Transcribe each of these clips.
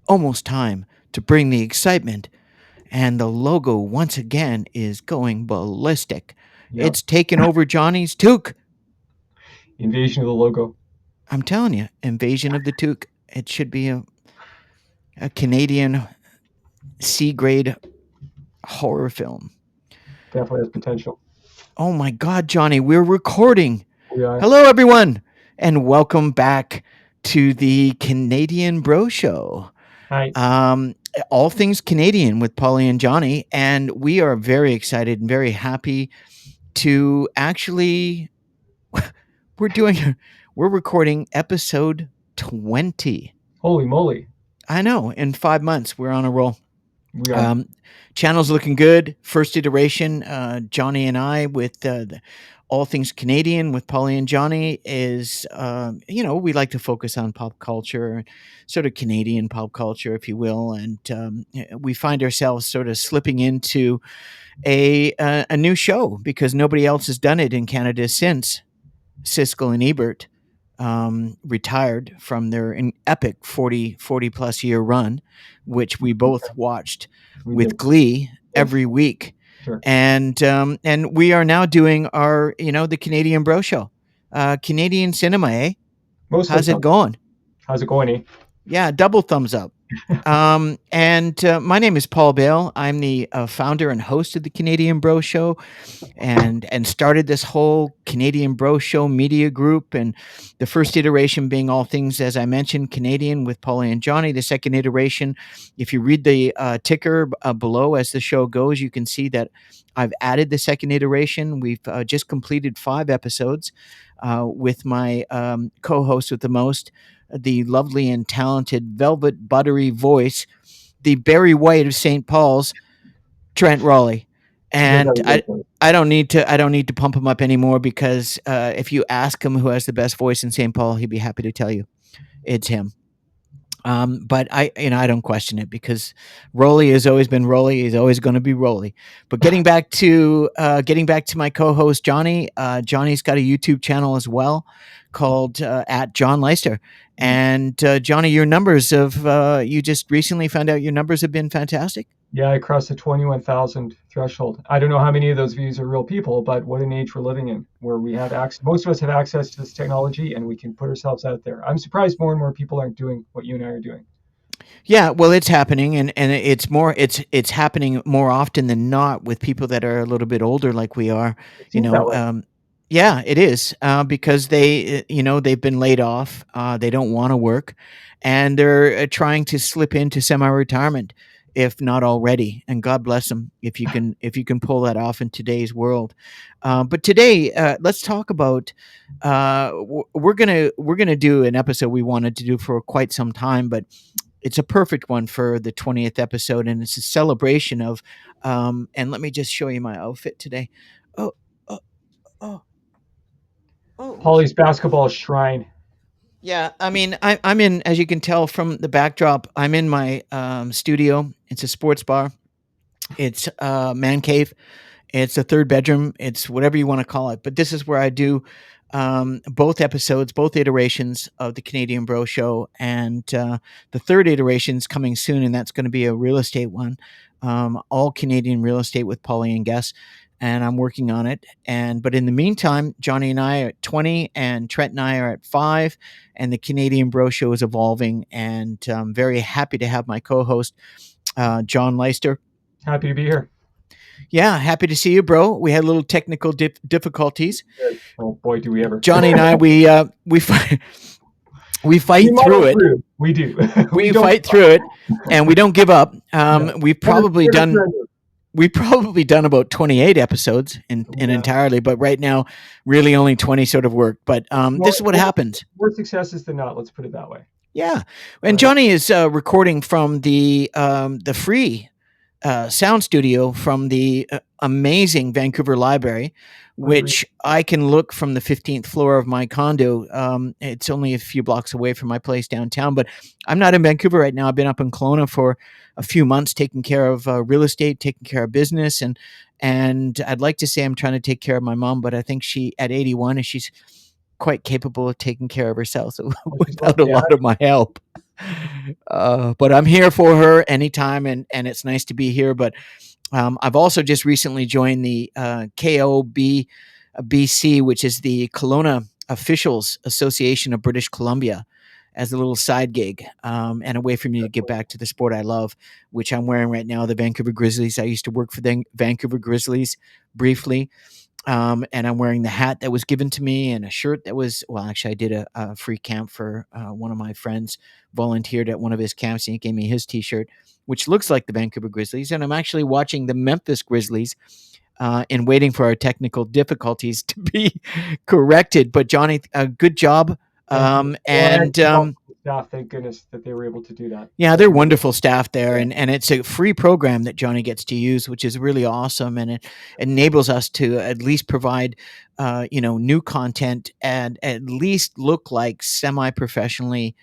almost time to bring the excitement. And the logo once again is going ballistic. Yep. It's taken over Johnny's toque. Invasion of the logo. I'm telling you, Invasion of the Toque. It should be a Canadian C grade horror film. Definitely has potential. Oh my God, Johnny, we're recording. We are. Hello, everyone, and welcome back to the Canadian Bro Show. Hi. Um, all things Canadian with Pauly and Johnny, and we are very excited and very happy to actually we're doing we're recording episode 20. Holy moly. I know, in 5 months we're on a roll. We are. Um, channel's looking good. First iteration, Johnny and I with all things Canadian with Pauly and Johnny is, we like to focus on pop culture, sort of Canadian pop culture, if you will, and we find ourselves sort of slipping into a new show because nobody else has done it in Canada since Siskel and Ebert retired from their epic 40 plus year run, which we both watched We with did. glee Yes. every week. Sure. And we are now doing our, the Canadian Bro Show. Canadian cinema, eh? Most How's of it them. going? How's it going, eh? Yeah, double thumbs up. And my name is Paul Bale. I'm the founder and host of the Canadian Bro Show, and started this whole Canadian Bro Show media group. And the first iteration being all things, as I mentioned, Canadian with Paulie and Johnny. The second iteration, if you read the ticker below as the show goes, you can see that I've added the second iteration. We've just completed 5 episodes with my co-host with the most, the lovely and talented velvet buttery voice, the Barry White of St. Paul's, Trent Raleigh. He does have And a great voice. I don't need to pump him up anymore because if you ask him who has the best voice in St. Paul, he'd be happy to tell you it's him. But I don't question it because Rolly has always been Rolly. He's always going to be Rolly. But getting back to my co-host Johnny. Johnny's got a YouTube channel as well called at John Leister. And Johnny, your numbers you just recently found out your numbers have been fantastic. Yeah, I crossed the 21,000 threshold. I don't know how many of those views are real people, but what an age we're living in where we have access. Most of us have access to this technology and we can put ourselves out there. I'm surprised more and more people aren't doing what you and I are doing. Yeah, well, it's happening, and it's happening more often than not with people that are a little bit older, like we are. It You seems that know, way. yeah, it is because they've been laid off. They don't want to work, and they're trying to slip into semi-retirement, if not already. And God bless them if you can pull that off in today's world. But today, let's talk about. We're gonna do an episode we wanted to do for quite some time, but it's a perfect one for the 20th episode, and it's a celebration of and let me just show you my outfit today. Oh, oh, oh, oh. Pauly's basketball shrine. Yeah, I mean, I'm in, as you can tell from the backdrop, I'm in my studio. It's a sports bar. It's a man cave. It's a third bedroom. It's whatever you want to call it. But this is where I do both episodes, both iterations of the Canadian Bro Show. And the third iteration is coming soon, and that's going to be a real estate one, all Canadian real estate with Pauly and Guess. And I'm working on it. But in the meantime, Johnny and I are at 20, and Trent and I are at 5, and the Canadian Bro Show is evolving. And I'm very happy to have my co-host, John Leister. Happy to be here. Yeah, happy to see you, bro. We had a little technical difficulties. Oh boy, do we ever. Johnny and I, we fight through it. We do. We fight through it, and we don't give up. We've probably done about 28 episodes in entirely, but right now, really only 20 sort of worked. But this is what happens. More successes than not. Let's put it that way. Yeah, and Johnny is recording from the free sound studio from the amazing Vancouver Library, which I can look from the 15th floor of my condo. It's only a few blocks away from my place downtown, but I'm not in Vancouver right now. I've been up in Kelowna for a few months taking care of real estate, taking care of business, and I'd like to say I'm trying to take care of my mom, but I think she, at 81, she's quite capable of taking care of herself, so without a lot of my help. But I'm here for her anytime, and it's nice to be here. But I've also just recently joined the KOB BC, which is the Kelowna Officials Association of British Columbia, as a little side gig, and a way for me to get back to the sport I love, which I'm wearing right now, the Vancouver Grizzlies. I used to work for the Vancouver Grizzlies briefly, and I'm wearing the hat that was given to me and a shirt that was, well, actually, I did a free camp for one of my friends, volunteered at one of his camps, and he gave me his t shirt, which looks like the Vancouver Grizzlies. And I'm actually watching the Memphis Grizzlies and waiting for our technical difficulties to be corrected. But, Johnny, good job. Thank you. Well, I had And some help from the staff. Thank goodness that they were able to do that. Yeah, That's they're amazing. wonderful staff there, Yeah, and it's a free program that Johnny gets to use, which is really awesome, and it enables us to at least provide, new content and at least look like semi-professionally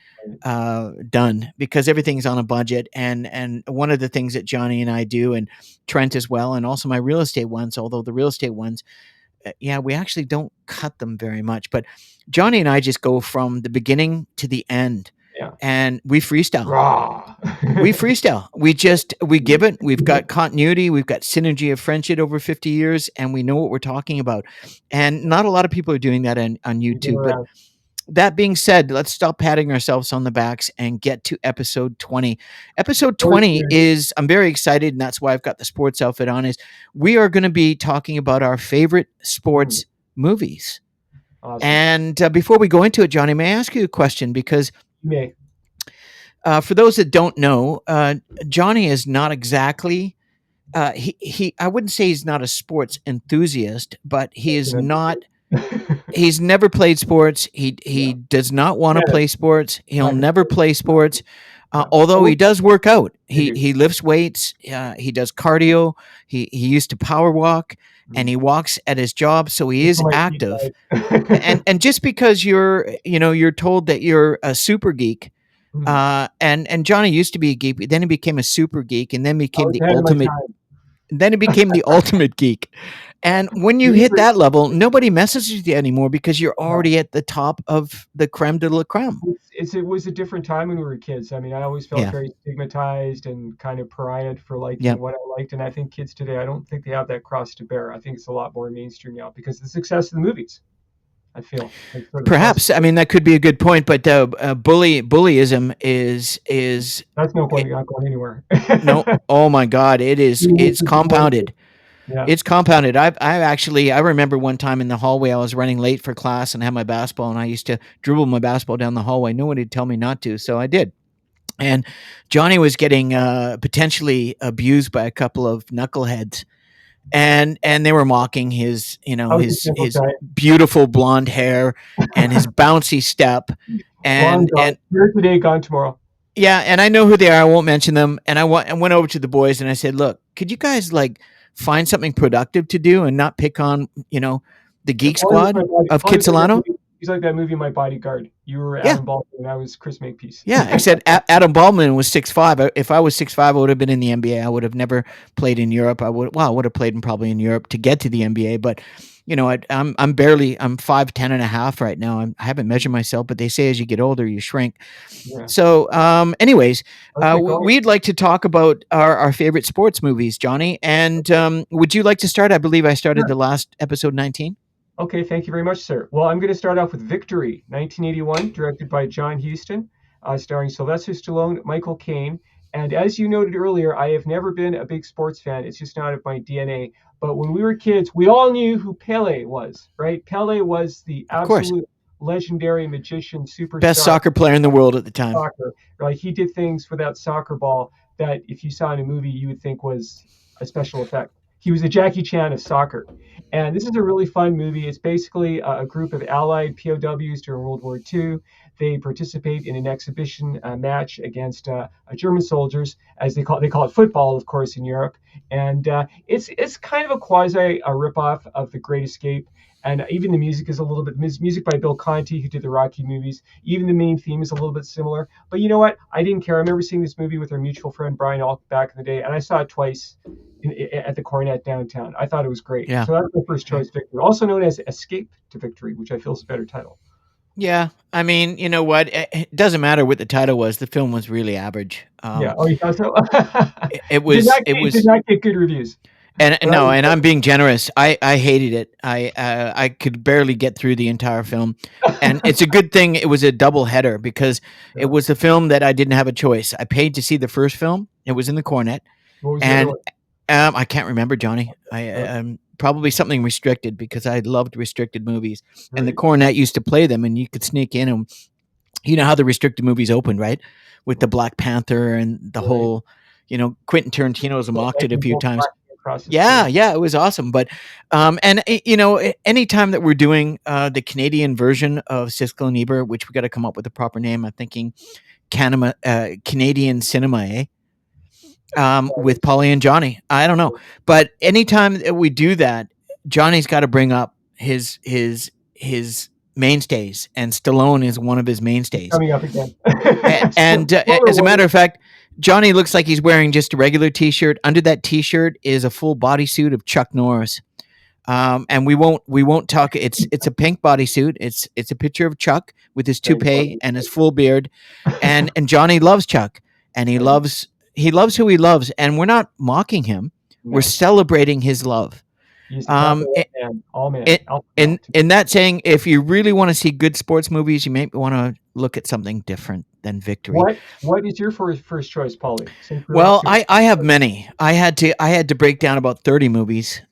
right. done, because everything's on a budget. And one of the things that Johnny and I do, and Trent as well, and also my real estate ones, although the real estate ones, yeah, we actually don't cut them very much, but Johnny and I just go from the beginning to the end, Yeah. and we freestyle. Raw. We freestyle. We give it. We've got continuity. We've got synergy of friendship over 50 years, and we know what we're talking about. And not a lot of people are doing that on We've been YouTube. But around. that being said, let's stop patting ourselves on the backs and get to episode 20. Episode Or 20 two. is, I'm very excited, and that's why I've got the sports outfit on, is we are going to be talking about our favorite Hmm. sports movies. Awesome. And before we go into it, Johnny, may I ask you a question? Because You may. for those that don't know, Johnny is not exactly he I wouldn't say he's not a sports enthusiast, but he That's is an not. understatement. He's never played sports. He Yeah. does not want to Yeah. play sports. He'll Lack of never sports. play sports. Yeah. I Although he will. does work out, I he do. he lifts weights. He does cardio. He used to power walk, and Mm. he walks at his job, so he Just is for my peak active. diet. And just because you're told that you're a super geek, Mm. and Johnny used to be a geek, then he became a super geek, and then I became was the ahead of my ultimate. time. Then he became the ultimate geek. And when you Really hit great. that level, nobody messes with you anymore because you're No. already at the top of the creme de la creme. It was a different time when we were kids. I mean, I always felt Yeah. very stigmatized and kind of pariahed for Yeah. liking what I liked. And I think kids today, I don't think they have that cross to bear. I think it's a lot more mainstream now because of the success of the movies. I feel like sort of cross. Perhaps. I mean, that could be a good point, but bullyism is That's no it, going, not going anywhere. no. Oh my God! It's compounded. Yeah, It's compounded. I remember one time in the hallway, I was running late for class and had my basketball, and I used to dribble my basketball down the hallway. Nobody would tell me not to, so I did. And Johnny was getting potentially abused by a couple of knuckleheads, and they were mocking his I was a simple his guy. beautiful blonde hair and his bouncy step, Long and gone. Here today, gone tomorrow. yeah, and I know who they are. I won't mention them. And I went over to the boys and I said, "Look, could you guys like find something productive to do and not pick on the Yeah, Geek Squad of Pauly was like that Kitsilano?" movie. He's like that movie, My Bodyguard. You were Yeah, Adam Baldwin, and I was Chris Makepeace. yeah. I said Adam Baldwin was 6'5". If I was 6'5", I would have been in the NBA. I would have never played in Europe. I would have played probably in Europe to get to the NBA. But I'm 5'10" and a half right now. I haven't measured myself, but they say as you get older, you shrink. Yeah, So, anyways, let's get going. we'd like to talk about our favorite sports movies, Johnny. And would you like to start? I believe I started Sure. the last episode 19. Okay, thank you very much, sir. Well, I'm going to start off with Victory, 1981, directed by John Huston, starring Sylvester Stallone, Michael Caine. And as you noted earlier, I have never been a big sports fan. It's just not of my DNA. But when we were kids, we all knew who Pele was, right? Pele was the Of course, absolute legendary magician, best superstar soccer player in the world at the time. soccer. Like he did things with that soccer ball that if you saw in a movie, you would think was a special effect. He was a Jackie Chan of soccer. And this is a really fun movie. It's basically a group of Allied POWs during World War II. They participate in an exhibition match against German soldiers, as they call it football, of course, in Europe. And it's kind of a quasi a ripoff of The Great Escape. And even the music is a little bit music by Bill Conti, who did the Rocky movies. Even the main theme is a little bit similar. But you know what? I didn't care. I remember seeing this movie with our mutual friend Brian Alk back in the day, and I saw it twice at the Coronet downtown. I thought it was great. Yeah. So that's my first choice, Victory, also known as Escape to Victory, which I feel is a better title. Yeah, I mean, you know what? It doesn't matter what the title was. The film was really average. Yeah. Oh, you thought so? It It did was not it get, it did was not get good reviews, and but I no, and enjoyed I'm being generous. I hated it. I could barely get through the entire film, and it. it's a good thing it was a double header because it Yeah. was a film that I didn't have a choice. I paid to see the first film. It was in the cornet, What was the other and one? I can't remember, Johnny. Probably something restricted because I loved restricted movies, and the Right. cornet used to play them, and you could sneak in and you know how the restricted movies opened, right? With the Black Panther and the Right. whole, you know, Quentin Tarantino's The mocked it a lightning few bolt times. crashing across the Yeah, screen. yeah, it was awesome. But, you know, anytime that we're doing the Canadian version of Siskel and Ebert, which we got to come up with a proper name, I'm thinking Canadian cinema, eh? With Pauly and Johnny. I don't know, but anytime that we do that, Johnny's got to bring up his mainstays, and Stallone is one of his It's mainstays. coming up again. And Spoiler as a matter warning. of fact, Johnny looks like he's wearing just a regular T-shirt. Under that T-shirt is a full bodysuit of Chuck Norris. And we won't talk. It's a pink bodysuit. It's a picture of Chuck with his Very toupee funny. and his full beard, and Johnny loves Chuck, and Right. he loves who he loves, and we're not mocking him. We're No. celebrating his love. He's the Um, capital F man. All man. it, Alpha male. in that saying, if you really want to see good sports movies, you may want to look at something different than Victory. What is your first choice, Polly? Since we're off Well, to I have many. I had to break down about 30 movies.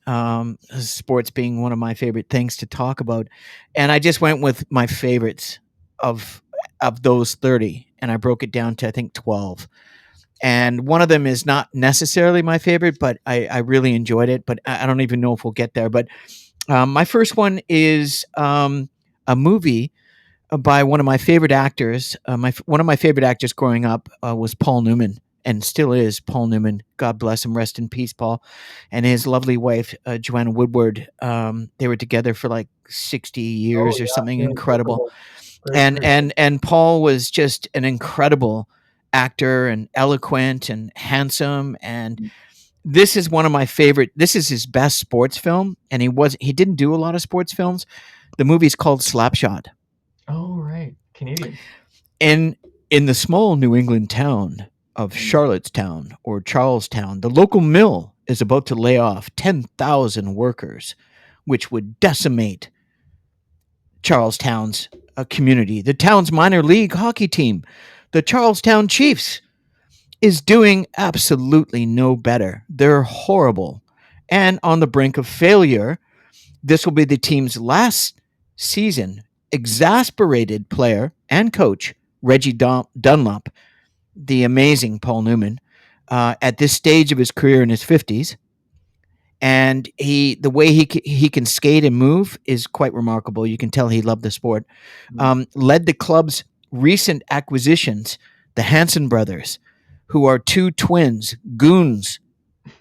Sports being one of my favorite things to talk about, and I just went with my favorites of of those 30, and I broke it down to I think 12. And one of them is not necessarily my favorite, but I really enjoyed it. But I don't even know if we'll get there. But my first one is a movie by one of my favorite actors. One of my favorite actors growing up was Paul Newman, and still is Paul Newman. God bless him. Rest in peace, Paul, and his lovely wife Joanna Woodward. They were together for like 60 oh years or something yeah, yeah, both of incredible. them. Great choice. And Paul was just an incredible actor and eloquent and handsome, and this is one of my favorite. This is his best sports film, and he didn't do a lot of sports films. The movie's called Slapshot. Oh right, Canadian. In in the small New England town of Mm. Charlottetown or Charlestown, the local mill is about to lay off 10,000 workers, which would decimate Charlestown's community. The town's minor league hockey team, the Charlestown Chiefs, is doing absolutely no better. They're horrible and on the brink of failure. This will be the team's last season. Exasperated player and coach Reggie Dunlop, the amazing Paul Newman, at this stage of his career in his 50s. And the way he can skate and move is quite remarkable. You can tell he loved the sport. Mm. Led the club's recent acquisitions, the Hanson brothers, who are two twins, goons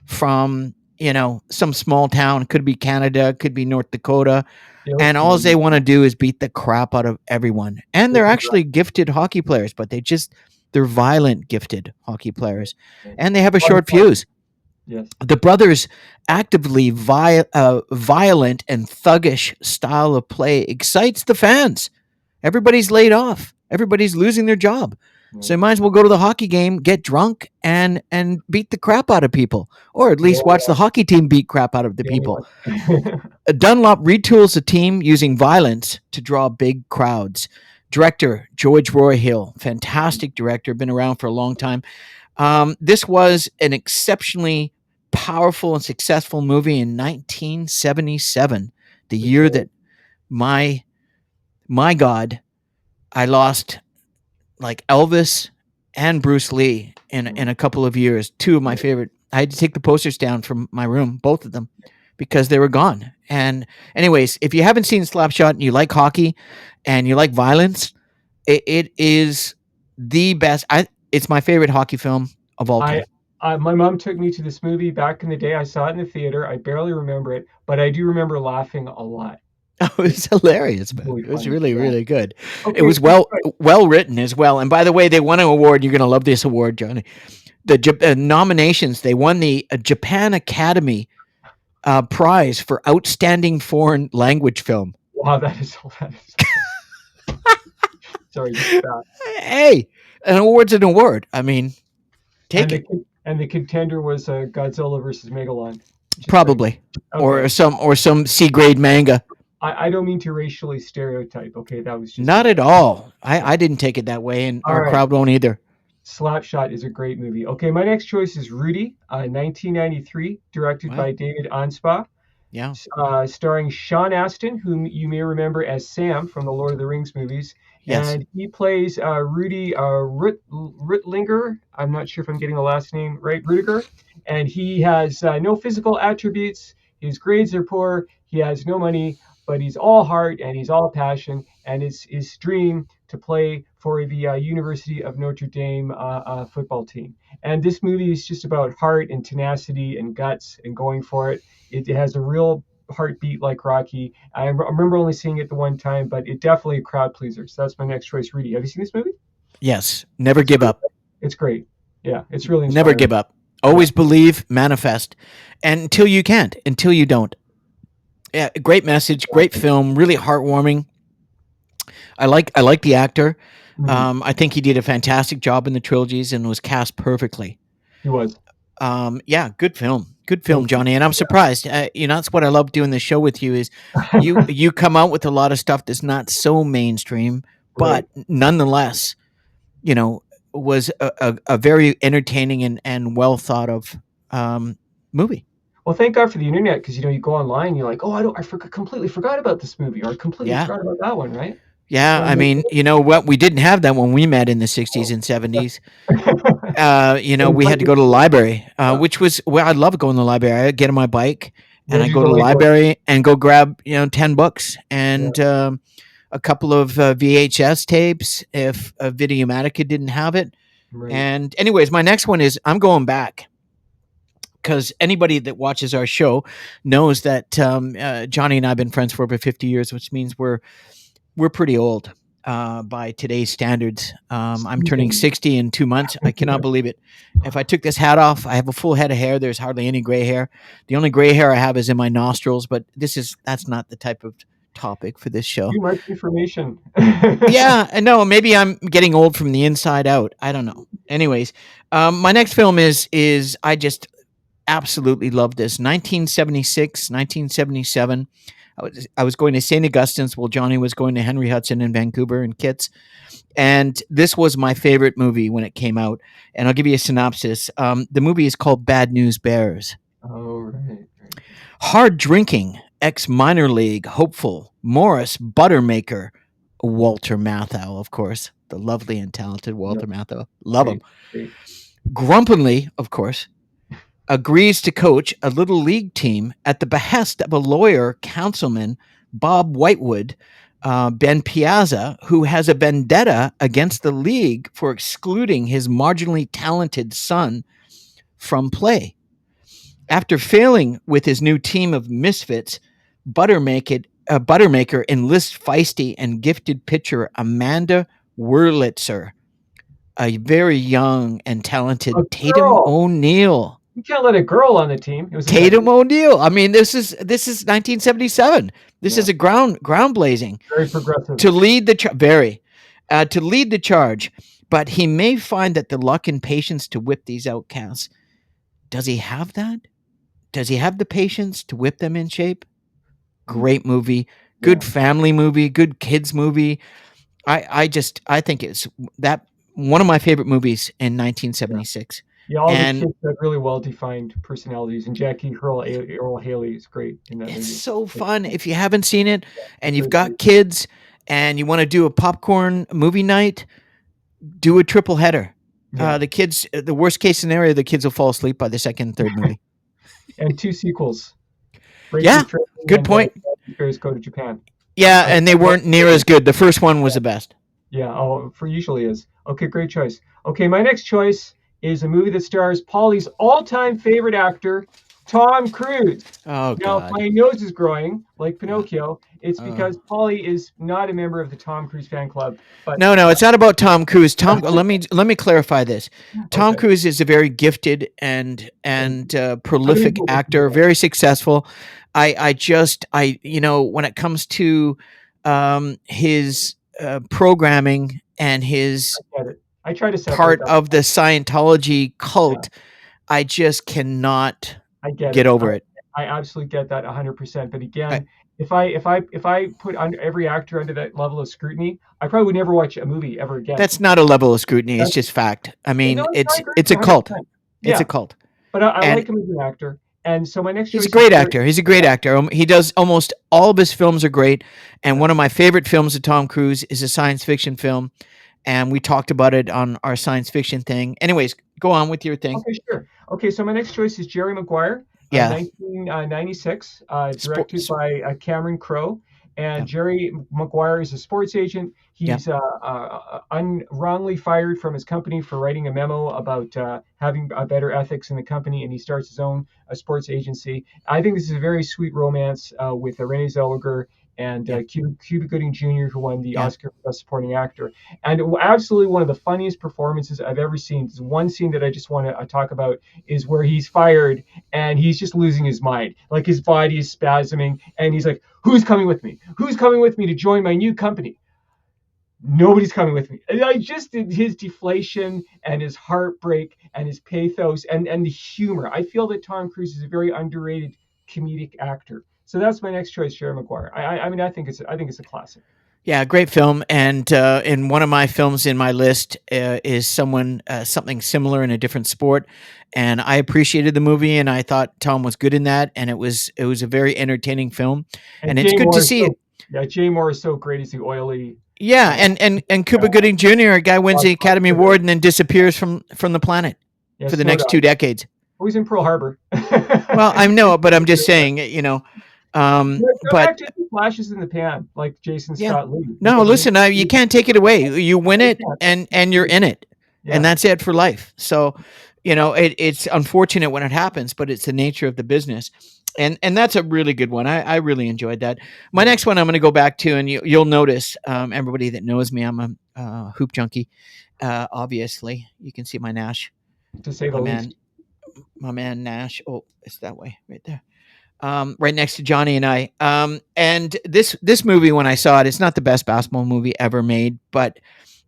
from some small town. Could be Canada, could be North Dakota, Dale and all they Canadian. want to do is beat the crap out of everyone. And They they're can actually gifted hockey players, but they're violent gifted hockey players, drive. and they have a A lot of short fun. fuse. Yes. The brothers' actively violent and thuggish style of play excites the fans. Everybody's laid off. Everybody's losing their job. So Right. you might as well go to the hockey game, get drunk, and beat the crap out of people, or at least watch Yeah, the hockey team beat crap out of the the only people. one. Dunlop retools the team using violence to draw big crowds. Director George Roy Hill, fantastic director, been around for a long time. This was an exceptionally powerful and successful movie in 1977, the Good year choice. that my my God, I lost like Elvis and Bruce Lee in Mm. a couple of years. Two of my Right. favorite. I had to take the posters down from my room, both of them, because they were gone. And anyways, if you haven't seen Slapshot and you like hockey and you like violence, it is the best. It's my favorite hockey film of all I, time. my mom took me to this movie back in the day. I saw it in the theater. I barely remember it, but I do remember laughing a lot. It It was hilarious, man. was really It was funny. really, Yeah. really good. It Okay, was good choice. well written as well. And by the way, they won an award. You're going to love this award, Johnny. The nominations. They won the Japan Academy Prize for Outstanding Foreign Language Film. Wow, that is hilarious. Sorry, just that. Hey, an award's an award. I mean, take it. And the contender was Godzilla versus Megalon, which is great. Probably. Okay, Or some C grade manga. I don't mean to racially stereotype. Okay, that was just Not a at all. yeah. I didn't take it that way, and All our right. crowd won't either. Slapshot is a great movie. Okay, my next choice is Rudy, 1993, directed Wow. by David Anspaugh. Yeah. Starring Sean Astin, whom you may remember as Sam from the Lord of the Rings movies. Yes. And he plays Rudy Rutlinger. I'm not sure if I'm getting the last name right, Rudiger. And he has no physical attributes. His grades are poor. He has no money, but he's all heart and he's all passion. And it's his dream to play for the University of Notre Dame football team. And this movie is just about heart and tenacity and guts and going for it. It has a real heartbeat like Rocky. I remember only seeing it the one time, but it definitely a crowd pleaser. So that's my next choice. Rudy, have you seen this movie? Yes. Never It's give great. up. It's great. Yeah, it's really Never inspiring. give up. Yeah, Always believe, manifest. And until you can't, until you don't. Yeah, great message, great exactly. film, really heartwarming. I like the actor. Mhm. I think he did a fantastic job in the trilogies and was cast perfectly. He was. Yeah, good film, Thank you. Johnny. And I'm surprised. You know, that's what I love doing this show with you is you come out with a lot of stuff that's not so mainstream, but Right. nonetheless, you know, was a very entertaining and well thought of um, movie. Well, thank God for the internet because you go online, you're like, oh, completely forgot about this movie, or I completely Yeah, forgot about that one, right? yeah. So I mean, you know what? We didn't have that when we met in the '60s and '70s. You know, we had to go to the library, Yeah. which was well, I love going to the library. I get on my bike and Read I you go the to the label. library and go grab 10 books Yeah, and a couple of VHS tapes if Videomatica didn't have it. right. And anyways, my next one is I'm going back because anybody that watches our show knows that Johnny and I have been friends for over 50 years, which means we're pretty old by today's standards. I'm turning Seasoned. 60 in 2 months. I cannot believe it. If I took this hat off, I have a full head of hair. There's hardly any gray hair. The only gray hair I have is in my nostrils, but that's not the type of topic for this show. Too much information. Yeah, and no, maybe I'm getting old from the inside out. I don't know. Anyways, my next film is I just absolutely love this. 1976, 1977. I was going to St. Augustine's while Johnny was going to Henry Hudson in Vancouver and Kits. And this was my favorite movie when it came out. And I'll give you a synopsis. The movie is called Bad News Bears. Oh, right, right. Hard drinking, ex minor league hopeful, Morris Buttermaker, Walter Matthau, of course, the lovely and talented Yep, Walter Matthau. Love him. great, great. Grumpenly, of course, agrees to coach a little league team at the behest of a lawyer, councilman, Bob Whitewood, Ben Piazza, who has a vendetta against the league for excluding his marginally talented son from play. After failing with his new team of misfits, Buttermaker enlists feisty and gifted pitcher Amanda Wurlitzer, a very young and A talented Tatum girl. O'Neal. You can't let a girl on the team. It was a Tatum guy. O'Neal. I mean, this is 1977. This Yeah, is a groundblazing very progressive. to lead the very to lead the charge. But he may find that the luck and patience to whip these outcasts. Does he have that? Does he have the patience to whip them in shape? Mm, Great movie, yeah, good family movie, good kids movie. I think it's that one of my favorite movies in yeah. 1976. Yeah, all the And kids have really well-defined personalities, and Jackie Earl Haley is great in that it's movie. so It's fun if you haven't seen it and you've very got sweet. kids and you want to do a popcorn movie night, do a triple header. Yeah, The worst case scenario, the kids will fall asleep by the second and third movie. and two sequels, Yeah, Breaking Train good and point. Bears Go to Japan. Yeah, I and they can't wait. weren't near as good. The first one was the best. Yeah, oh, for usually is. Okay, great choice. Okay, my next choice is a movie that stars Pauly's all-time favorite actor, Tom Cruise. Oh Now, if God. my nose is growing like Uh, Pinocchio, it's uh. because Pauly is not a member of the Tom Cruise fan club. But No, no, it's not about Tom Cruise. Let me clarify this. Tom okay, Cruise is a very gifted thank and you. I'm gonna prolific go listen to actor, that. very successful. I when it comes to his programming and his I get it. I try to separate part that. of the Scientology Yeah, cult, I just cannot I get get it. over it. I absolutely get that 100%. But I, again, if I put every actor under that level of scrutiny, I probably would never watch a movie ever again. that's not a level of scrutiny. It's That's, just fact. I no, mean, I agree it's with you a cult. 100%. It's a Yeah, cult, but I and like him as an actor. And so my next he's a choice is great Jerry. actor. He's a great Yeah, actor. He does almost all of his films are great. And yeah. one of my favorite films of Tom Cruise is a science fiction film, and we talked about it on our science fiction thing. Anyways, go on with your thing. Okay, sure. Okay, so my next choice is Jerry Maguire, Yeah, 1996, directed sports. by Cameron Crowe. And Yeah, Jerry Maguire is a sports agent. yeah, He's wrongly fired from his company for writing a memo about having better ethics in the company, and he starts his own sports agency. I think this is a very sweet romance with Renee Zellweger and yeah, Cuba Gooding Jr., who won the yeah. Oscar for Best Supporting Actor. And absolutely one of the funniest performances I've ever seen. There's one scene that I just want to talk about is where he's fired and he's just losing his mind. Like his body is spasming and he's like, "Who's coming with me? Who's coming with me to join my new company?" Nobody's coming with me. And I just did his deflation and his heartbreak and his pathos and the humor. I feel that Tom Cruise is a very underrated comedic actor. So that's my next choice, Jerry Maguire. I mean, I think it's a classic. Yeah, great film. And in one of my films in my list is something similar in a different sport. And I appreciated the movie, and I thought Tom was good in that. And it was a very entertaining film, And and it's good to see it. Jay Moore is so great. He's the oily, Yeah, uh, and yeah, Cuba Gooding Jr., a guy wins Rob the Academy Schneider. Award and then disappears from the planet Yeah, for the Snow next Dog. 2 decades. Oh, he's in Pearl Harbor. Well, I know, but I'm just saying, No but actor flashes in the pan like Jason yeah. Scott Lee. No, listen, you can't take it away. You win He it, can't. and you're in it, and Yeah, that's it for life. So, it's unfortunate when it happens, but it's the nature of the business. And that's a really good one. I really enjoyed that. My yeah, next one I'm going to go back to, and you'll notice, everybody that knows me, I'm a hoop junkie. Obviously, you can see my Nash, to say the my least. man, my man Nash. Oh, it's that way, right there. Right next to Johnny and I. And this movie, when I saw it, it's not the best basketball movie ever made, but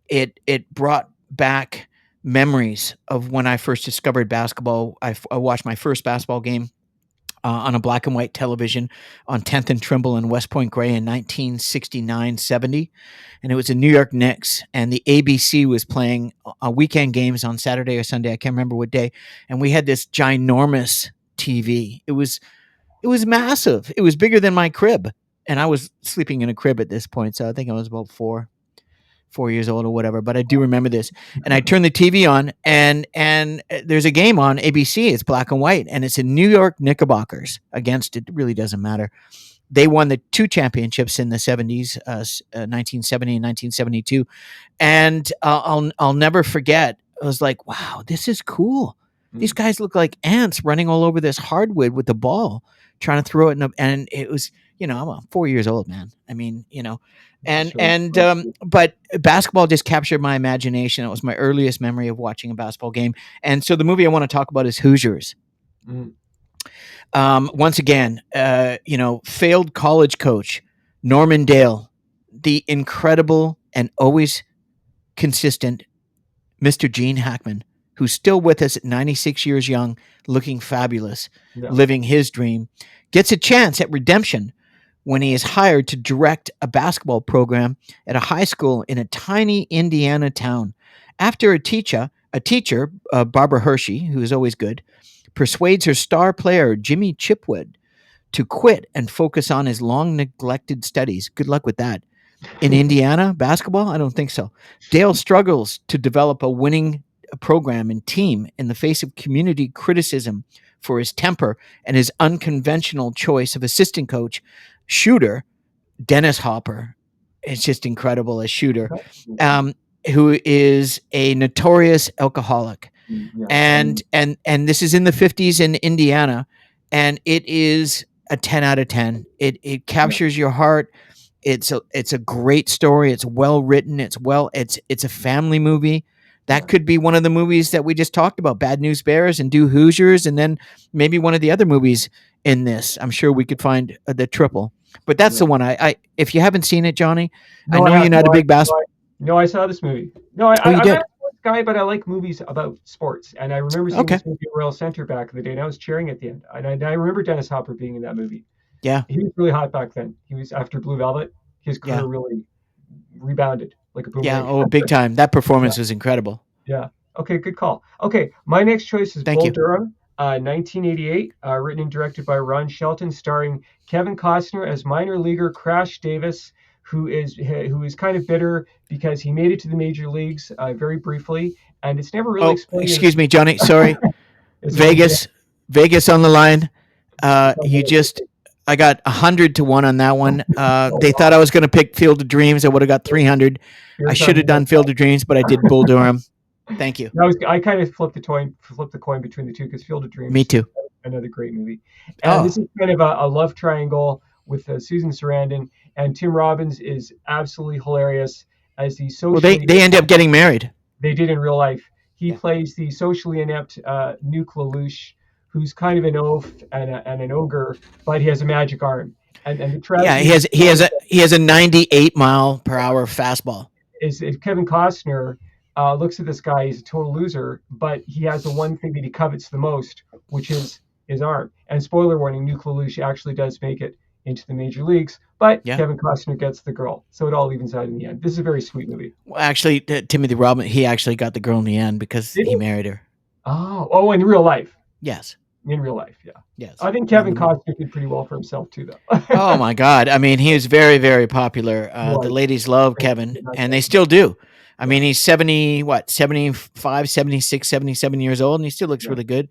it brought back memories of when I first discovered basketball. I watched my first basketball game on a black and white television on 10th and Trimble in West Point Gray in 1969-70. And it was the New York Knicks, and the ABC was playing weekend games on Saturday or Sunday. I can't remember what day. And we had this ginormous TV. It was massive. It was bigger than my crib, and I was sleeping in a crib at this point, so I think I was about 4 years old or whatever. But I do remember this, and I turned the TV on, and there's a game on ABC. It's black and white, and it's a New York Knickerbockers against. It really doesn't matter. They won the two championships in the 70s, 1970 and 1972, and I'll never forget. I was like, wow, this is cool. These Mm, guys look like ants running all over this hardwood with the ball, trying to throw it in. And it was, I'm 4 years old, man. I mean, that's and really and cool. but basketball just captured my imagination. It was my earliest memory of watching a basketball game. And so the movie I want to talk about is Hoosiers. Mm, Once again, failed college coach Norman Dale, the incredible and always consistent Mr. Gene Hackman, who's still with us at 96 years young, looking fabulous, yeah, living his dream, gets a chance at redemption when he is hired to direct a basketball program at a high school in a tiny Indiana town. After a teacher, Barbara Hershey, who is always good, persuades her star player, Jimmy Chipwood, to quit and focus on his long neglected studies. Good luck with that. In Indiana, basketball? I don't think so. Dale struggles to develop a winning program and team in the face of community criticism for his temper and his unconventional choice of assistant coach, shooter Dennis Hopper. It's just incredible as shooter, um, who is a notorious alcoholic. yeah. And this is in the 50s in Indiana, and it is a 10 out of 10. It Yeah, captures your heart. It's a great story. It's well written. It's a family movie. That yeah. could be one of the movies that we just talked about, Bad News Bears, and do Hoosiers, and then maybe one of the other movies in this. I'm sure we could find the triple. But that's Yeah. the one I if you haven't seen it, Johnny, I No, I know have you're no. not a big bass. No, I saw this movie. No, Oh, you I'm not did. a sports guy, but I like movies about sports. And I remember seeing Okay. this movie at Royal Center back in the day, and I was cheering at the end. And I remember Dennis Hopper being in that movie. Yeah. He was really hot back then. He was after Blue Velvet. His career Yeah. really rebounded like a Yeah. boomerang. Oh, big time. That Yeah, performance was incredible. yeah. Okay, good call. Okay, my next choice is Thank Bull you. Durham, 1988, written and directed by Ron Shelton, starring Kevin Costner as minor leaguer Crash Davis, who is kind of bitter because he made it to the major leagues very briefly, and it's never really Oh, explained in excuse me, Johnny. Sorry. it's okay. Yeah, Vegas. Vegas on the line. it's on You the- just I got 100 to 1 on that one. oh, They thought wow. I was going to pick Field of Dreams. I would have got 300. I Here's should have done Field of Dreams, but I did Bull Durham. Thank you. I kind of flipped the coin between the two because Field of Me Dreams is too. another great movie, and this Oh, is kind of a love triangle with Susan Sarandon, and Tim Robbins is absolutely hilarious as the well, they socially they end up getting married. they did in real life. He Yeah. plays the socially inept Nuke Lelouch, who's kind of an oaf and an ogre, but he has a magic arm, and the Yeah, tragedy of the story he has a 98-mile-per-hour fastball. is Kevin Costner looks at this guy, he's a total loser, but he has the one thing that he covets the most, which is his arm. And spoiler warning, Nuke Lelouch actually does make it into the major leagues, but Yeah. Kevin Costner gets the girl. So it all evens out in the end. This is a very sweet movie. Well, actually, Timothy Robin, he actually got the girl in the end because Did he he? married her. Oh, in real life. Yes. In real life, yeah. Yes. I think In Kevin the movie. Costner did pretty well for himself too, though. Oh my God! I mean, he was very, very popular. He The was. ladies love Great. Kevin, and they still do. I Yeah, mean, he's 70, what, 75, 76, 77 years old, and he still looks yeah. really good.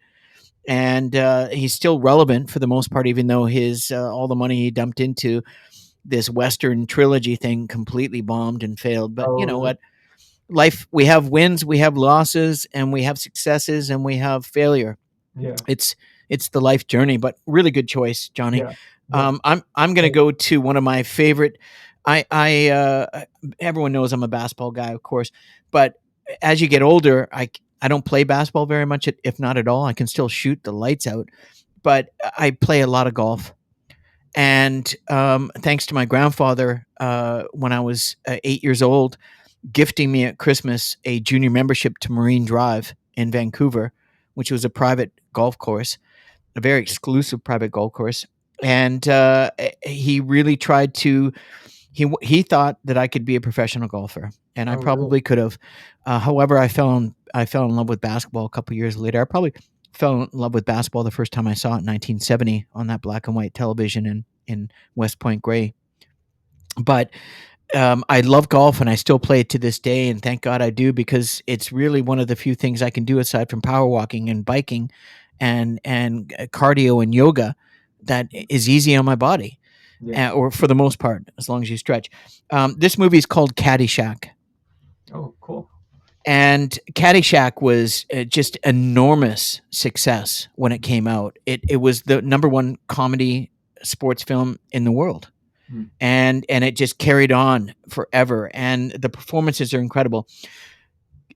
And he's still relevant for the most part, even though his all the money he dumped into this Western trilogy thing completely bombed and failed. But Oh, you know really? what? Life, we have wins, we have losses, and we have successes, and we have failure. Yeah, It's it's the life journey, but really good choice, Johnny. yeah, yeah. I'm going to Thank- go to one of my favorite. I everyone knows I'm a basketball guy, of course, but as you get older, I don't play basketball very much, if not at all. I can still shoot the lights out, but I play a lot of golf. And thanks to my grandfather, when I was 8 years old, gifting me at Christmas a junior membership to Marine Drive in Vancouver, which was a private golf course, a very exclusive private golf course. And he really tried to. He thought that I could be a professional golfer, and I Oh, really? probably could have. However, I fell in love with basketball a couple years later. I probably fell in love with basketball the first time I saw it in 1970 on that black and white television in West Point Gray. But I love golf and I still play it to this day, and thank God I do because it's really one of the few things I can do aside from power walking and biking, and cardio and yoga that is easy on my body, Yeah. or for the most part, as long as you stretch. This movie is called Caddyshack, Oh, cool. and Caddyshack was just enormous success when it came out. It was the number one comedy sports film in the world, Hmm. and it just carried on forever. And the performances are incredible.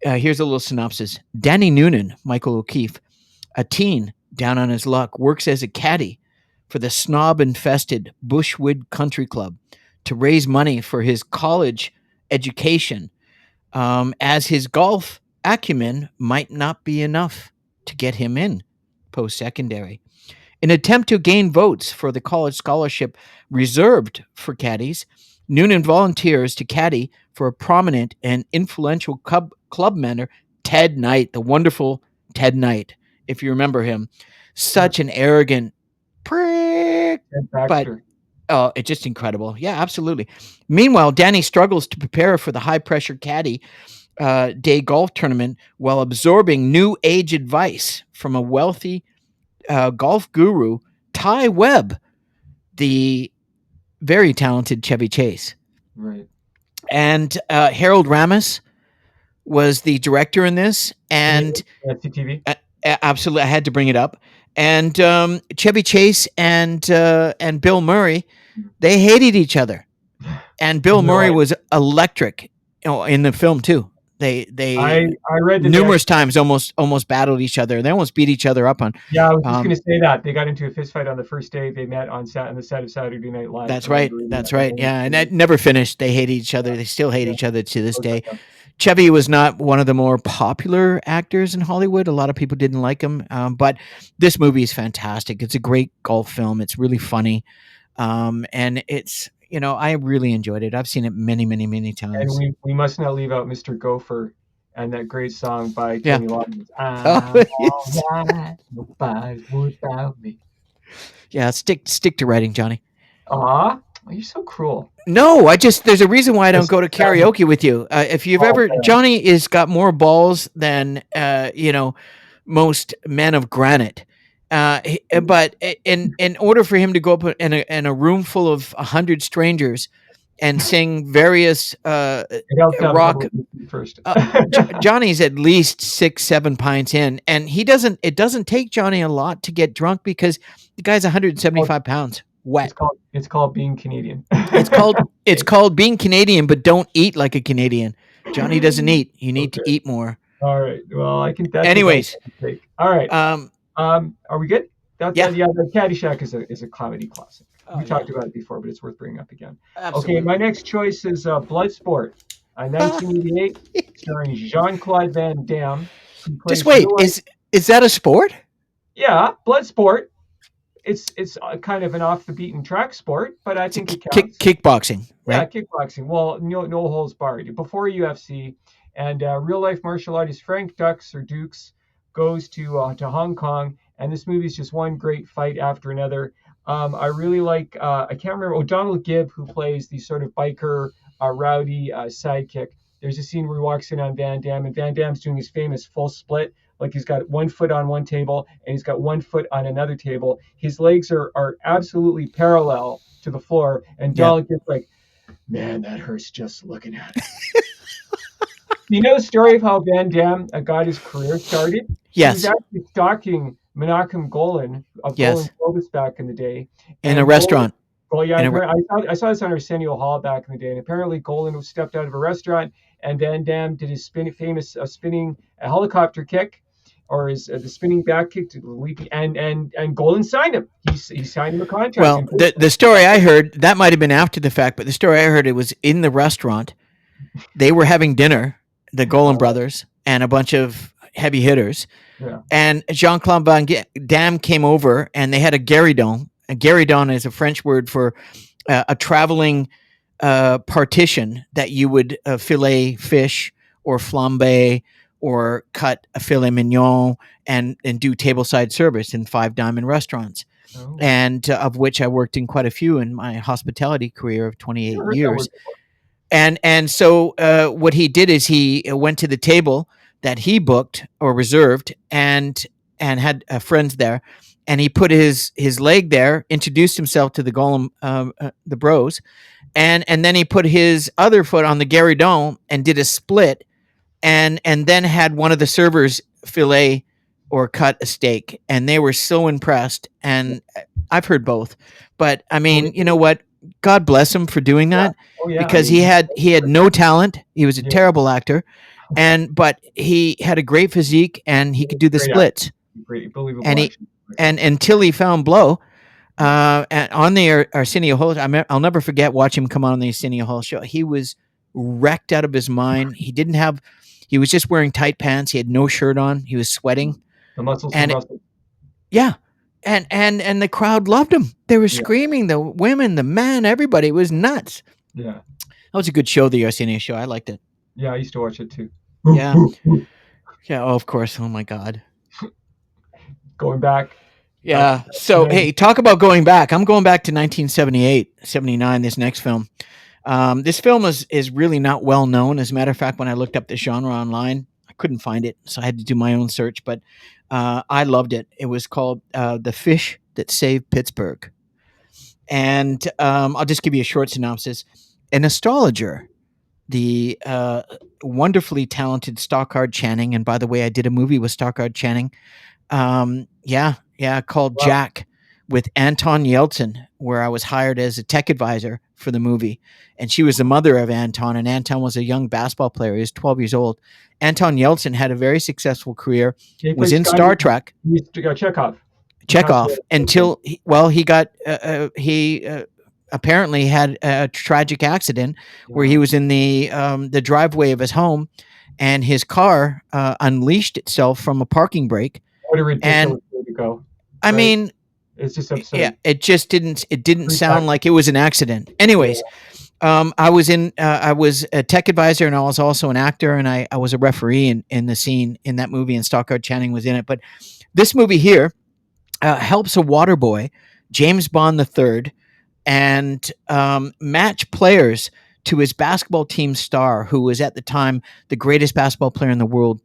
Here's a little synopsis: Danny Noonan, Michael O'Keefe, a teen down on his luck, works as a caddy for the snob-infested Bushwood Country Club to raise money for his college education, as his golf acumen might not be enough to get him in post-secondary. In an attempt to gain votes for the college scholarship reserved for caddies, Noonan volunteers to caddy for a prominent and influential club member, Ted Knight, the wonderful Ted Knight, if you remember him. Yeah. Such an arrogant prick, Ed but Baxter. oh, it's just incredible. Yeah, absolutely. Meanwhile, Danny struggles to prepare for the high pressure caddy day golf tournament while absorbing new age advice from a wealthy golf guru, Ty Webb, the very talented Chevy Chase. Right. And Harold Ramis was the director in this. And SCTV. absolutely, I had to bring it up. And Chevy Chase and Bill Murray, they hated each other. And Bill In real Murray life. was electric, in the film too. They I read that they numerous actually. times almost battled each other. They almost beat each other up on. Yeah, I was just Um, going to say that they got into a fist fight on the first day they met on the set of Saturday Night Live. I that's right. remember reading That's that, and right. then Yeah, and that never finished. They hate each other. They still hate yeah, each other to this goes on day. down. Chevy was not one of the more popular actors in Hollywood. A lot of people didn't like him, but this movie is fantastic. It's a great golf film. It's really funny, and it's I really enjoyed it. I've seen it many, many, many And times. we must not leave out Mr. Gopher and that great song by Yeah. Kenny Loggins. Oh, I'm yes. all right, nobody's worried about me. Yeah. Stick to writing, Johnny. Aw, oh, you're so cruel. No, there's a reason why I don't Just go to karaoke with you. If you've oh, ever, Johnny is got more balls than, most men of granite. But in order for him to go up in a room full of 100 strangers and sing various it helps to have a couple rock, of people first. uh, Johnny's at least 6, 7 pints in, and he doesn't. It doesn't take Johnny a lot to get drunk because the guy's Well, 175 pounds, wet. it's called being Canadian. It's called being Canadian, but don't eat like a Canadian. Johnny doesn't eat. You need to Okay. eat more. All right. Well, that's advice Anyways, I can take. All right. um, Are we good? yeah. Yeah, the Caddyshack is a comedy classic. Oh We yeah, talked about it before, but it's worth bringing up again. Okay, my absolutely. next choice is Bloodsport, 1988, starring Jean-Claude Van Damme, who Just plays wait. real life. Is that a sport? Yeah, Bloodsport. It's kind of an off the beaten track sport, but I It's a think it counts. kickboxing, Yeah, right? kickboxing. Well, no holds barred. Before UFC, and real life martial artist Frank Dukes goes to Hong Kong, and this movie is just one great fight after another. I really like. I can't remember. O'Donnell Gibb, who plays the sort of biker, rowdy sidekick. There's a scene where he walks in on Van Damme, and Van Damme's doing his famous full split. Like he's got one foot on one table and he's got one foot on another table. His legs are absolutely parallel to the floor, and Yeah. Donald Gibb's like, man, that hurts just looking at it. You know the story of how Van Damme got his career started? He was Yes. actually stalking Menachem Golan of Golan Yes. Globus back in the day. In a And Golan, restaurant. well, yeah, In a. Re- I saw this on Arsenio Hall back in the day. And apparently Golan stepped out of a restaurant and Van Damme did his famous spinning helicopter kick or his the spinning back kick to the leaping, and Golan signed him. He signed him a contract. well, And the story I heard that might have been after the fact, but the story I heard it was in the restaurant. They were having dinner, the Golan uh, brothers and a bunch of heavy hitters, yeah. and Jean Claude Van Damme came over, and they had a guéridon. A guéridon is a French word for a traveling partition that you would fillet fish or flambe or cut a filet mignon and do tableside service in Five Diamond restaurants, Oh, and of which I worked in quite a few in my hospitality career of never 28 heard that years. word before. And so what he did is he went to the table that he booked or reserved and had friends there, and he put his leg there, introduced himself to the Golem, the bros, and then he put his other foot on the guéridon and did a split, and then had one of the servers fillet or cut a steak, and they were so impressed. And I've heard both, but I Oh, mean, you know what? God bless him for doing yeah. that, Oh, yeah. I because he mean, had he had no talent. He was a yeah, terrible actor, but he had a great physique and he could do the great actor, splits. great, believable And he action. and until he found Blow, Yeah. and on the Arsenio Hall, I'll never forget watching him come on the Arsenio Hall show. He was wrecked out of his mind. He was just wearing tight pants. He had no shirt on. He was sweating, The muscles for and muscles. yeah, and the crowd loved him. They were Yeah, screaming. The women, the men, everybody. It was nuts. yeah, That was a good show, the Arsenio show. I liked it. yeah. I used to watch it too. Yeah, yeah. Oh, of course. Oh my God. Going back, Yeah. So, then hey, talk about going back. I'm going back to 1978, 79, this next film. This film is really not well known. As a matter of fact, when I looked up the genre online, I couldn't find it. So I had to do my own search, but I loved it. It was called The Fish That Saved Pittsburgh. And I'll just give you a short synopsis. An astrologer, the wonderfully talented Stockard Channing, and by the way, I did a movie with Stockard Channing, called wow, Jack, with Anton Yeltsin, where I was hired as a tech advisor for the movie, and she was the mother of Anton, and Anton was a young basketball player. He was 12 years old. Anton Yeltsin had a very successful career, He was plays in Scotty. Star Trek, He's Chekhov. He passed away. Chekhov, until he got he apparently had a tragic accident where he Yeah. was in the driveway of his home, and his car unleashed itself from a parking brake. What a And ridiculous way to go, I right? mean, It's just yeah, absurd. it didn't Three sound times. like it was an accident. Anyways, Yeah. I was a tech advisor, and I was also an actor, and I was a referee in the scene in that movie, and Stockard Channing was in it. But this movie here helps a water boy, James Bond III, and match players to his basketball team star, who was at the time the greatest basketball player in the world,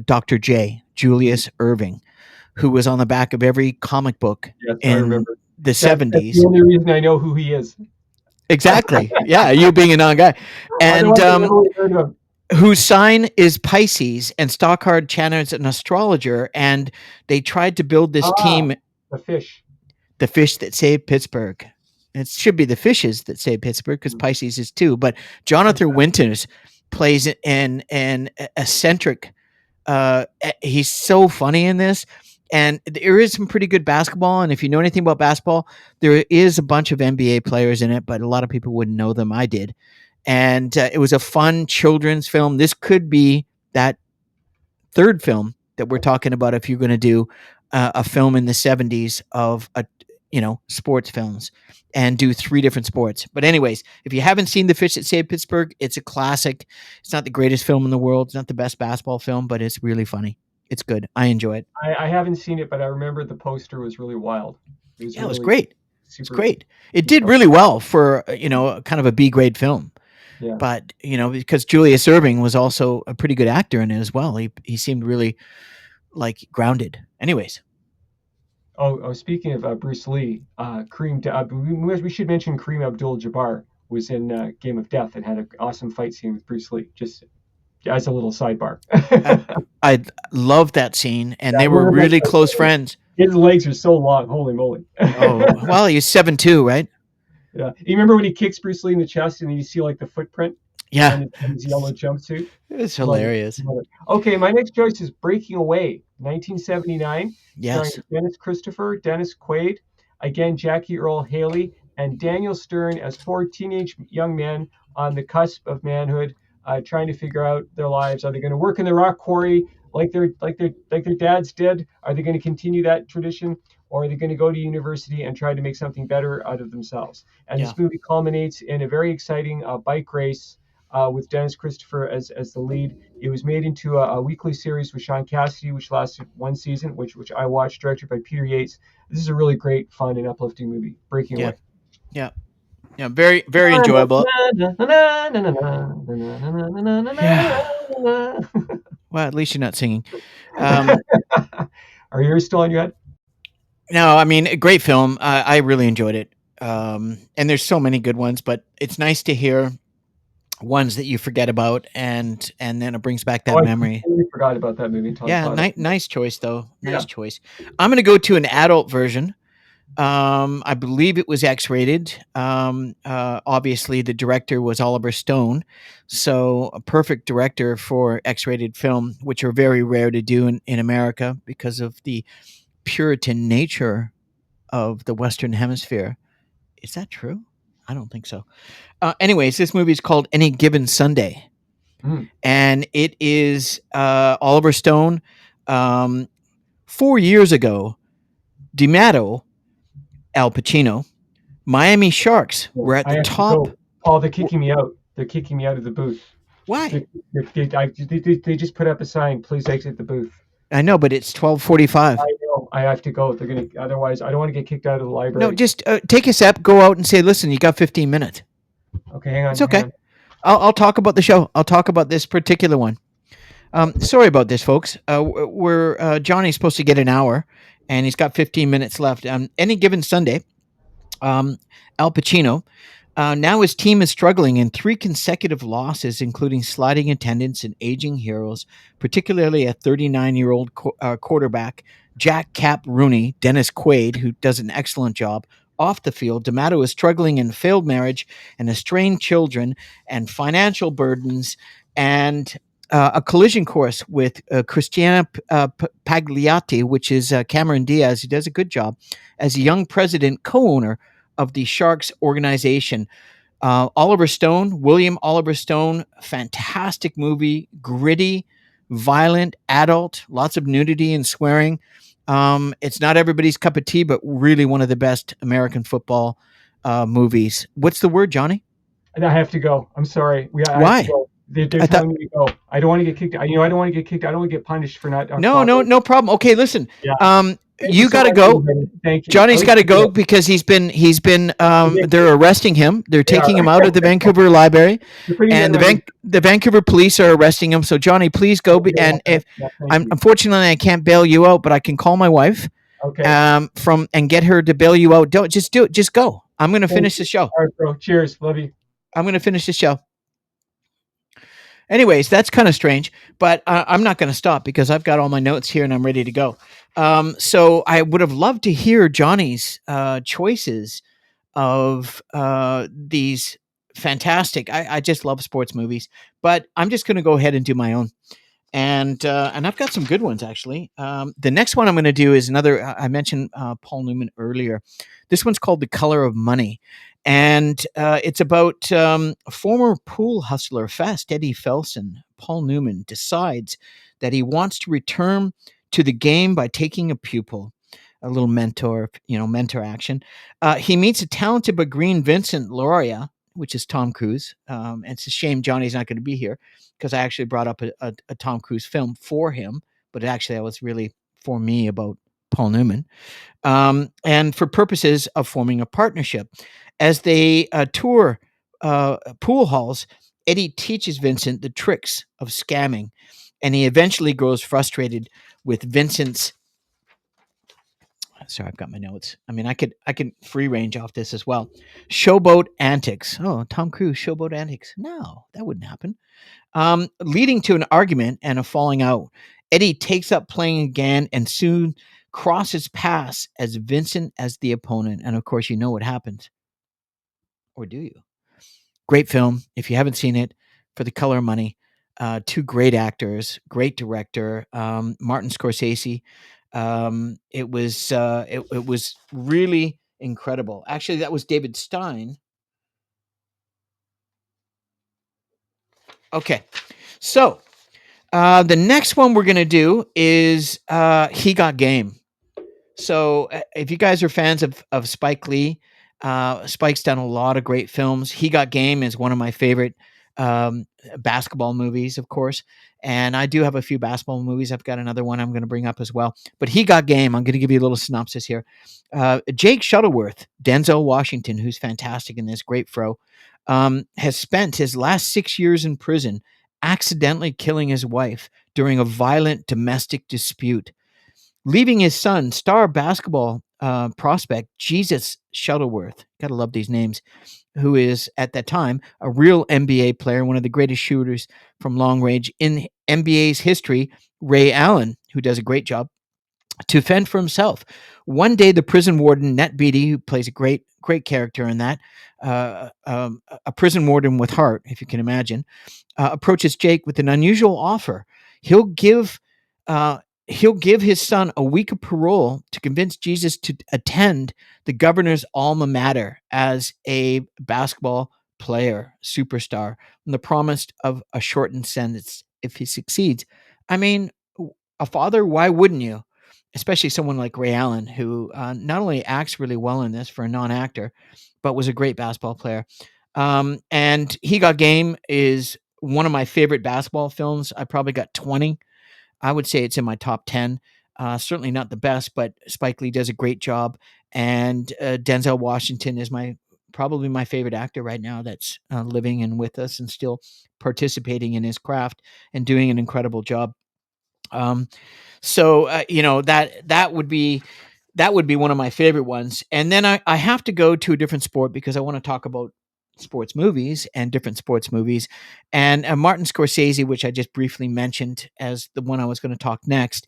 Dr. J, Mm. Julius Irving, who was on the back of every comic book Yes, I in remember. the That's the 70s. only reason I know who he is. Exactly. Yeah, you being a non guy. And Otherwise, I never would have heard of him. whose sign is Pisces, and Stockard Channing's an astrologer, and they tried to build this Ah, team, the fish. the fish that saved Pittsburgh. It should be the fishes that saved Pittsburgh because Mm. Pisces is too. But Jonathan Winters plays an eccentric. He's so funny in this, and there is some pretty good basketball. And if you know anything about basketball, there is a bunch of NBA players in it, but a lot of people wouldn't know them. I did, and it was a fun children's film. This could be that third film that we're talking about if you're going to do a film in the 70s of a sports films and do three different sports. But anyways, if you haven't seen The Fish That Saved Pittsburgh, it's a classic. It's not the greatest film in the world. It's not the best basketball film, but it's really funny. It's good. I enjoy it. I haven't seen it, but I remember the poster was really wild. It was Yeah, it was really great. It's super, great. It did super. really well for kind of a B grade film. Yeah. But because Julius Irving was also a pretty good actor in it as well. He seemed really like grounded. Anyways, Oh, speaking of Bruce Lee, we should mention Kareem Abdul-Jabbar was in Game of Death and had an awesome fight scene with Bruce Lee. Just as a little sidebar. I, I love that scene, and Yeah, they were really close friends. his legs are so long. Holy moly. Oh, well, he's 7'2", right? Yeah. You remember when he kicks Bruce Lee in the chest and you see like the footprint Yeah, on his yellow jumpsuit? it's Love it. hilarious. Love it. Okay, my next choice is Breaking Away, 1979, starring Yes, Dennis Christopher, Dennis Quaid, again Jackie Earl Haley, and Daniel Stern as four teenage young men on the cusp of manhood, trying to figure out their lives. Are they going to work in the rock quarry like their dads did? Are they going to continue that tradition, or are they going to go to university and try to make something better out of themselves? And yeah, this movie culminates in a very exciting bike race with Dennis Christopher as the lead. It was made into a weekly series with Sean Cassidy, which lasted one season, which I watched, directed by Peter Yates. This is a really great, fun, and uplifting movie. Breaking yeah, Away. yeah, yeah. Very, very enjoyable. Yeah. Well, at least you're not singing. Are yours still on your head? No, I mean, a great film. I really enjoyed it. And there's so many good ones, but it's nice to hear ones that you forget about, and then it brings back Oh, that I memory. completely forgot about that movie until I Yeah, saw it. nice choice though. Yeah. Nice choice. I'm going to go to an adult version. I believe it was X-rated. Obviously, the director was Oliver Stone, so a perfect director for X-rated film, which are very rare to do in America because of the Puritan nature of the Western Hemisphere. Is that true? I don't think so. Anyways, this movie is called Any Given Sunday, Mm. and it is Oliver Stone. 4 years ago, D'Amato, Al Pacino, Miami Sharks were at I the have to top. go. Paul, they're kicking me out. They're kicking me out of the booth. Why? They just put up a sign. Please exit the booth. I know, but it's 12:45. I know. I have to go. They're gonna. Otherwise, I don't want to get kicked out of the No, library. just take a step, go out, and say, "Listen, you got 15 minutes." Okay, hang on. It's Hang okay. on. I'll talk about the show. I'll talk about this particular one. Sorry about this, folks. We're Johnny's supposed to get an hour, and he's got 15 minutes left. Any given Sunday, Al Pacino. Now his team is struggling in three consecutive losses, including sliding attendance and aging heroes, particularly a 39-year-old quarterback, Jack Cap Rooney, Dennis Quaid, who does an excellent job, off the field, D'Amato is struggling in failed marriage and estranged children and financial burdens and a collision course with Christiana Pagliatti, which is Cameron Diaz, who does a good job as a young president co-owner of the Sharks organization. Oliver Stone, William Oliver Stone, fantastic movie, gritty, violent, adult, lots of nudity and swearing. It's not everybody's cup of tea, but really one of the best American football movies. What's the word, Johnny? And I have to go. I'm sorry. I have to Why? go. They're I thought telling me to go. I don't want to get kicked. I don't want to get kicked. I don't want to get punished for not no, no, cooperating. no problem. Okay, listen. Yeah. Thank you You so got to much, go. everybody. Thank you. I'll Johnny's leave got to you go because he's been they're arresting him. They're They taking him are. out of the Vancouver library, You're putting me on and my list. The Vancouver police are arresting him. So Johnny, please go. Thank you very And much. if Yeah, thank I'm you. unfortunately I can't bail you out, but I can call my wife Okay. from and get her to bail you out. Don't just do it. Just go. I'm going to Thank finish the you. show. All right, bro. Cheers. Love you. I'm going to finish the show. Anyways, that's kind of strange, but I'm not going to stop because I've got all my notes here and I'm ready to go. So I would have loved to hear Johnny's choices of these fantastic. I just love sports movies, but I'm just going to go ahead and do my own. And I've got some good ones actually. The next one I'm going to do is another. I mentioned Paul Newman earlier. This one's called "The Color of Money," and it's about former pool hustler Fast Eddie Felson. Paul Newman decides that he wants to return to the game by taking a pupil, a little mentor, mentor action. He meets a talented but green Vincent Loria, which is Tom Cruise. And it's a shame Johnny's not going to be here because I actually brought up a Tom Cruise film for him, but actually that was really for me about Paul Newman, and for purposes of forming a partnership. As they tour pool halls, Eddie teaches Vincent the tricks of scamming, and he eventually grows frustrated with Vincent's. Sorry, I've got my notes. I mean, I could free range off this as well. Showboat antics. Oh, Tom Cruise showboat antics. No, that wouldn't happen. Leading to an argument and a falling out. Eddie takes up playing again and soon crosses paths as Vincent as the opponent. And of course, you know what happens. Or do you? Great film. If you haven't seen it, For the Color of Money, two great actors, great director, Martin Scorsese. It was really incredible. Actually, that was David Stein. Okay, so the next one we're gonna do is He Got Game. So if you guys are fans of Spike Lee, Spike's done a lot of great films. He Got Game is one of my favorite basketball movies, of course. And I do have a few basketball movies. I've got another one I'm going to bring up as well. But He Got Game, I'm going to give you a little synopsis here. Jake Shuttleworth, Denzel Washington, who's fantastic in this, great fro, has spent his last 6 years in prison accidentally killing his wife during a violent domestic dispute, leaving his son, star basketball prospect Jesus Shuttleworth. Gotta love these names. Who is at that time a real NBA player, one of the greatest shooters from long range in NBA's history, Ray Allen, who does a great job to fend for himself. One day, the prison warden, Ned Beatty, who plays a great character in that, a prison warden with heart, if you can imagine, approaches Jake with an unusual offer. He'll give uh, he'll give his son a week of parole to convince Jesus to attend the governor's alma mater as a basketball player, superstar, and the promise of a shortened sentence if he succeeds. I mean, a father, why wouldn't you? Especially someone like Ray Allen, who not only acts really well in this for a non-actor, but was a great basketball player. And He Got Game is one of my favorite basketball films. I probably got 20. I would say it's in my top 10. Certainly not the best, but Spike Lee does a great job. And Denzel Washington is probably my favorite actor right now that's living and with us and still participating in his craft and doing an incredible job. Um, so that would be one of my favorite ones. And then I have to go to a different sport because I want to talk about sports movies and different sports movies. And Martin Scorsese, which I just briefly mentioned as the one I was going to talk next,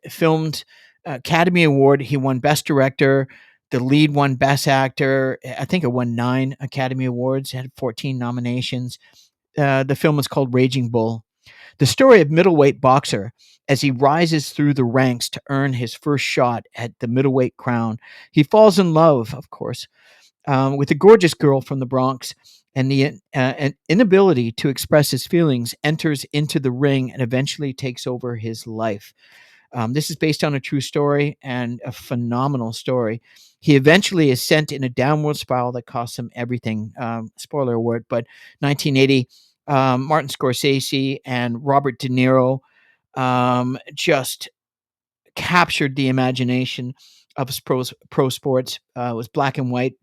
filmed Academy Award. He won Best Director, The lead won Best Actor. I think it won 9 Academy Awards, had 14 nominations. The film is called Raging Bull. The story of middleweight boxer as he rises through the ranks to earn his first shot at the middleweight crown. He falls in love, of course, with a gorgeous girl from the Bronx, and the an inability to express his feelings enters into the ring and eventually takes over his life. This is based on a true story and a phenomenal story. He eventually is sent in a downward spiral that costs him everything. Spoiler alert, but 1980, Martin Scorsese and Robert De Niro just captured the imagination of pro sports. It was black and white,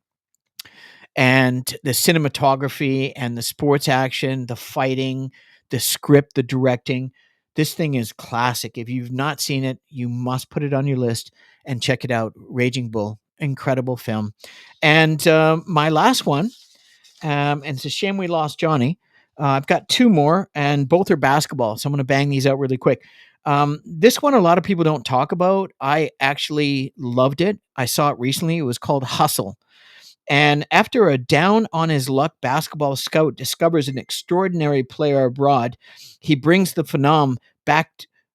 and the cinematography and the sports action, the fighting, the script, the directing. This thing is classic. If you've not seen it, you must put it on your list and check it out. Raging Bull, incredible film. And my last one, and it's a shame we lost Johnny. I've got two more, and both are basketball. So I'm going to bang these out really quick. This one, a lot of people don't talk about. I actually loved it. I saw it recently. It was called Hustle. And after a down on his luck basketball scout discovers an extraordinary player abroad, he brings the phenom back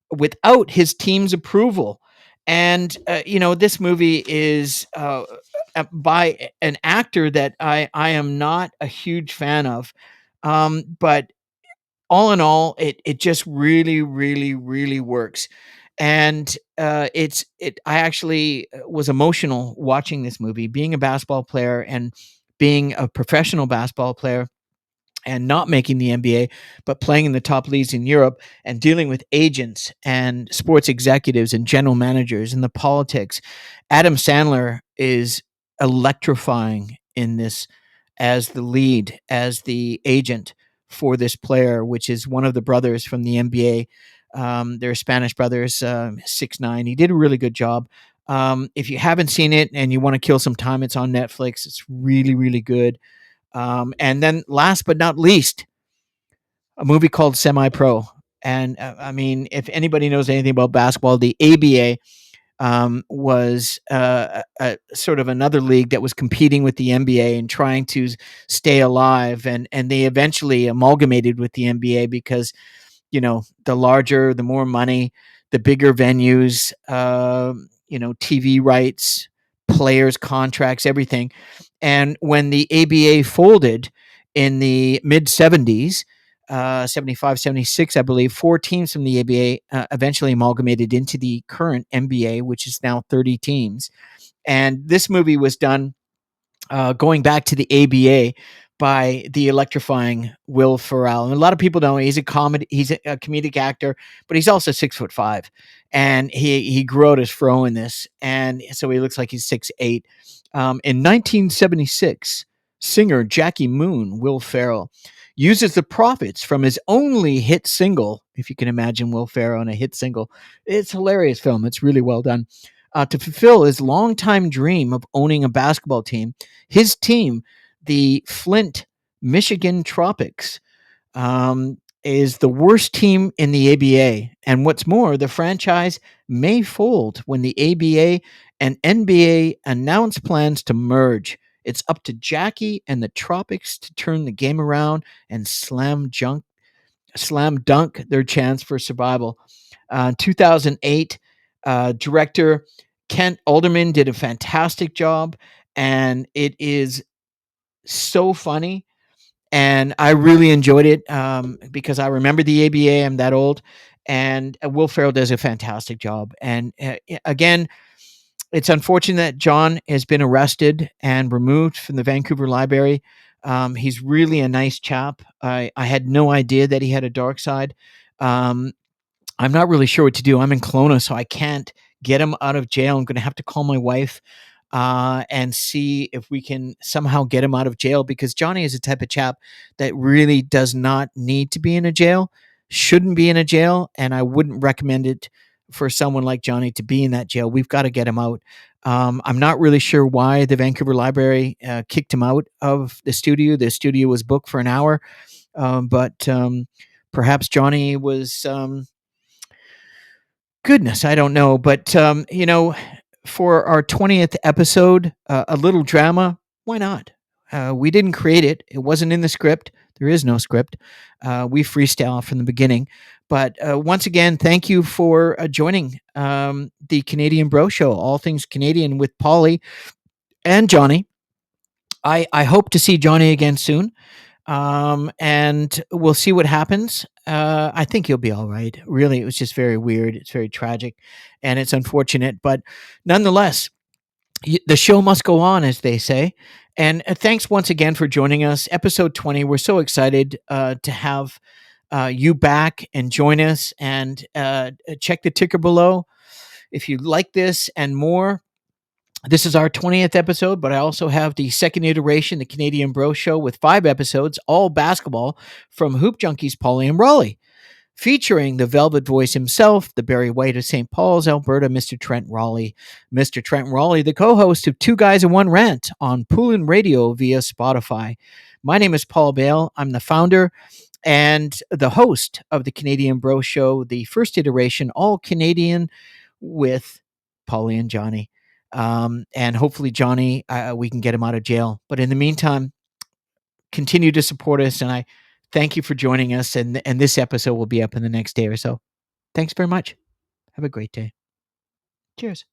without his team's approval. And, this movie is by an actor that I am not a huge fan of. But all in all, it just really, really, really works. And I actually was emotional watching this movie, being a basketball player and being a professional basketball player and not making the NBA, but playing in the top leagues in Europe and dealing with agents and sports executives and general managers and the politics. Adam Sandler is electrifying in this as the lead, as the agent for this player, which is one of the brothers from the NBA. They're Spanish brothers, 6'9". He did a really good job. If you haven't seen it and you want to kill some time, it's on Netflix. It's really, really good. And then last but not least, a movie called Semi Pro. And I mean, if anybody knows anything about basketball, the ABA was sort of another league that was competing with the NBA and trying to stay alive. And they eventually amalgamated with the NBA because the larger, the more money, the bigger venues, TV rights, players, contracts, everything. And when the ABA folded in the mid 70s, 75, 76, I believe, four teams from the ABA eventually amalgamated into the current NBA, which is now 30 teams. And this movie was done going back to the ABA by the electrifying Will Ferrell. And a lot of people know he's a comedic actor, but he's also 6'5", and he grew out his fro in this, and so he looks like he's 6'8". In 1976, singer Jackie Moon, Will Ferrell, uses the profits from his only hit single. If you can imagine Will Ferrell on a hit single, it's a hilarious film. It's really well done. To fulfill his longtime dream of owning a basketball team. His team, the Flint, Michigan Tropics, is the worst team in the ABA. And what's more, the franchise may fold when the ABA and NBA announce plans to merge. It's up to Jackie and the Tropics to turn the game around and slam dunk their chance for survival. 2008, director Kent Alderman did a fantastic job, and it is so funny. And I really enjoyed it because I remember the ABA. I'm that old. And Will Ferrell does a fantastic job. And again, it's unfortunate that John has been arrested and removed from the Vancouver Library. He's really a nice chap. I had no idea that he had a dark side. Um, I'm not really sure what to do. I'm in Kelowna, so I can't get him out of jail. I'm going to have to call my wife and see if we can somehow get him out of jail, because Johnny is a type of chap that really does not need to be in a jail, shouldn't be in a jail, and I wouldn't recommend it for someone like Johnny to be in that jail. We've got to get him out. I'm not really sure why the Vancouver Library kicked him out of the studio. The studio was booked for an hour, but perhaps Johnny was. Goodness, I don't know, but for our 20th episode, a little drama. Why not? We didn't create it. It wasn't in the script. There is no script. We freestyle from the beginning. But once again, thank you for joining the Canadian Bro Show, all things Canadian with Pauly and Johnny. I hope to see Johnny again soon. And we'll see what happens. I think he'll be all right. Really, it was just very weird. It's very tragic, and it's unfortunate, but nonetheless, the show must go on, as they say. And thanks once again for joining us, episode 20. We're so excited to have you back and join us. And check the ticker below if you like this and more. This is our 20th episode, but I also have the second iteration, the Canadian Bro Show, with 5 episodes, all basketball from Hoop Junkies Pauly and Raleigh, featuring the Velvet Voice himself, the Barry White of St. Paul's, Alberta, Mr. Trent Raleigh. Mr. Trent Raleigh, the co-host of Two Guys and One Rant on Poolin Radio via Spotify. My name is Paul Bale. I'm the founder and the host of the Canadian Bro Show, the first iteration, all Canadian with Pauly and Johnny. And hopefully, Johnny, we can get him out of jail. But in the meantime, continue to support us. And I thank you for joining us. And this episode will be up in the next day or so. Thanks very much. Have a great day. Cheers.